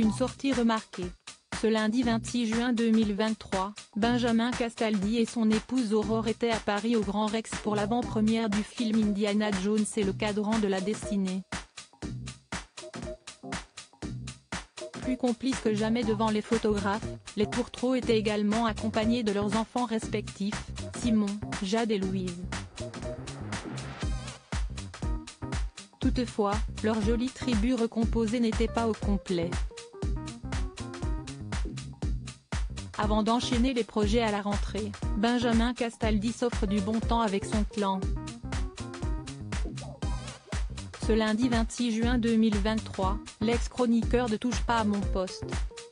Une sortie remarquée. Ce lundi 26 juin 2023, Benjamin Castaldi et son épouse Aurore étaient à Paris au Grand Rex pour l'avant-première du film Indiana Jones et le Cadran de la Destinée. Plus complices que jamais devant les photographes, les tourtereaux étaient également accompagnés de leurs enfants respectifs, Simon, Jade et Louise. Toutefois, leur jolie tribu recomposée n'était pas au complet. Avant d'enchaîner les projets à la rentrée, Benjamin Castaldi s'offre du bon temps avec son clan. Ce lundi 26 juin 2023, l'ex-chroniqueur de Touche pas à mon poste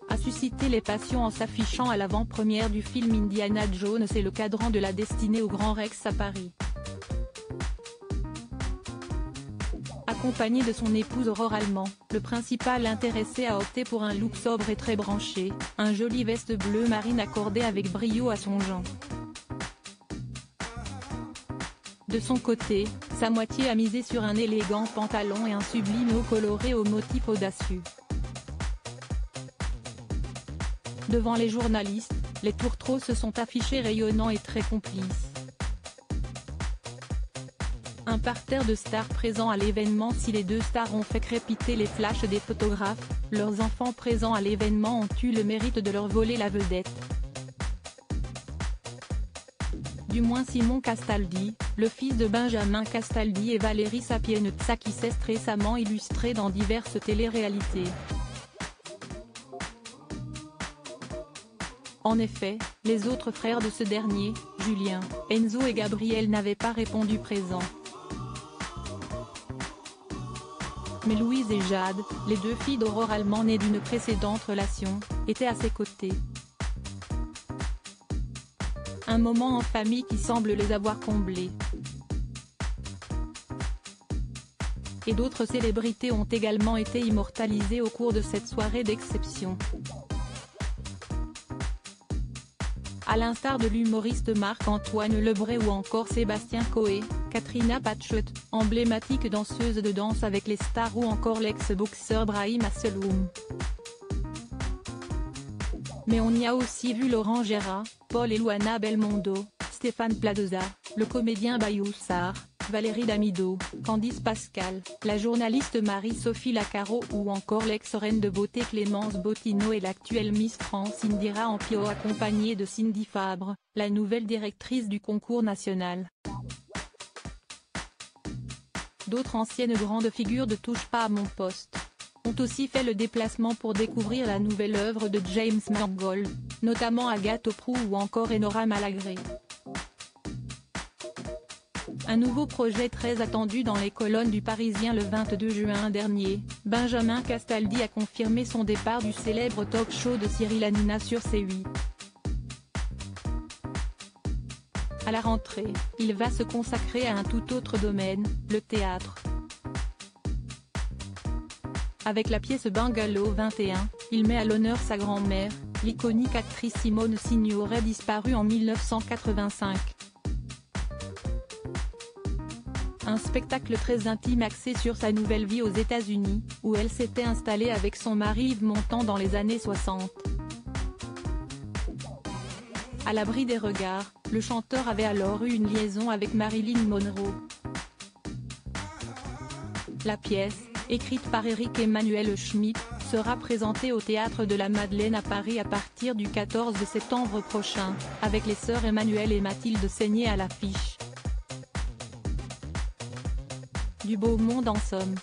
a suscité les passions en s'affichant à l'avant-première du film Indiana Jones et le Cadran de la Destinée au Grand Rex à Paris. Accompagné de son épouse Aurore Allemand, le principal intéressé a opté pour un look sobre et très branché, un joli veste bleu marine accordé avec brio à son genre. De son côté, sa moitié a misé sur un élégant pantalon et un sublime haut coloré aux motifs audacieux. Devant les journalistes, les tourtereaux se sont affichés rayonnants et très complices. Un parterre de stars présents à l'événement. Si les deux stars ont fait crépiter les flashs des photographes, leurs enfants présents à l'événement ont eu le mérite de leur voler la vedette. Du moins Simon Castaldi, le fils de Benjamin Castaldi et Valérie Sapienza qui s'est récemment illustré dans diverses télé-réalités. En effet, les autres frères de ce dernier, Julien, Enzo et Gabriel n'avaient pas répondu présents. Mais Louise et Jade, les deux filles d'Aurore Allemand nées d'une précédente relation, étaient à ses côtés. Un moment en famille qui semble les avoir comblés. Et d'autres célébrités ont également été immortalisées au cours de cette soirée d'exception. À l'instar de l'humoriste Marc-Antoine Lebray ou encore Sébastien Coé, Katrina Patchett, emblématique danseuse de danse avec les stars ou encore l'ex-boxeur Brahim Asseloum. Mais on y a aussi vu Laurent Gérard, Paul et Luana Belmondo, Stéphane Plaza, le comédien Bayou Sarr, Valérie Damido, Candice Pascal, la journaliste Marie-Sophie Lacaro ou encore l'ex-reine de beauté Clémence Bottineau et l'actuelle Miss France Indira Ampio accompagnée de Cindy Fabre, la nouvelle directrice du concours national. D'autres anciennes grandes figures de Touche pas à mon poste ont aussi fait le déplacement pour découvrir la nouvelle œuvre de James Mangold, notamment Agathe Oprou ou encore Enora Malagré. Un nouveau projet très attendu dans les colonnes du Parisien le 22 juin dernier, Benjamin Castaldi a confirmé son départ du célèbre talk-show de Cyril Hanouna sur C8. À la rentrée, il va se consacrer à un tout autre domaine, le théâtre. Avec la pièce Bungalow 21, il met à l'honneur sa grand-mère, l'iconique actrice Simone Signoret disparue en 1985. Un spectacle très intime axé sur sa nouvelle vie aux États-Unis, où elle s'était installée avec son mari Yves Montand dans les années 60. À l'abri des regards, le chanteur avait alors eu une liaison avec Marilyn Monroe. La pièce, écrite par Éric-Emmanuel Schmitt, sera présentée au Théâtre de la Madeleine à Paris à partir du 14 septembre prochain, avec les sœurs Emmanuelle et Mathilde Seigné à l'affiche. Du beau monde en somme.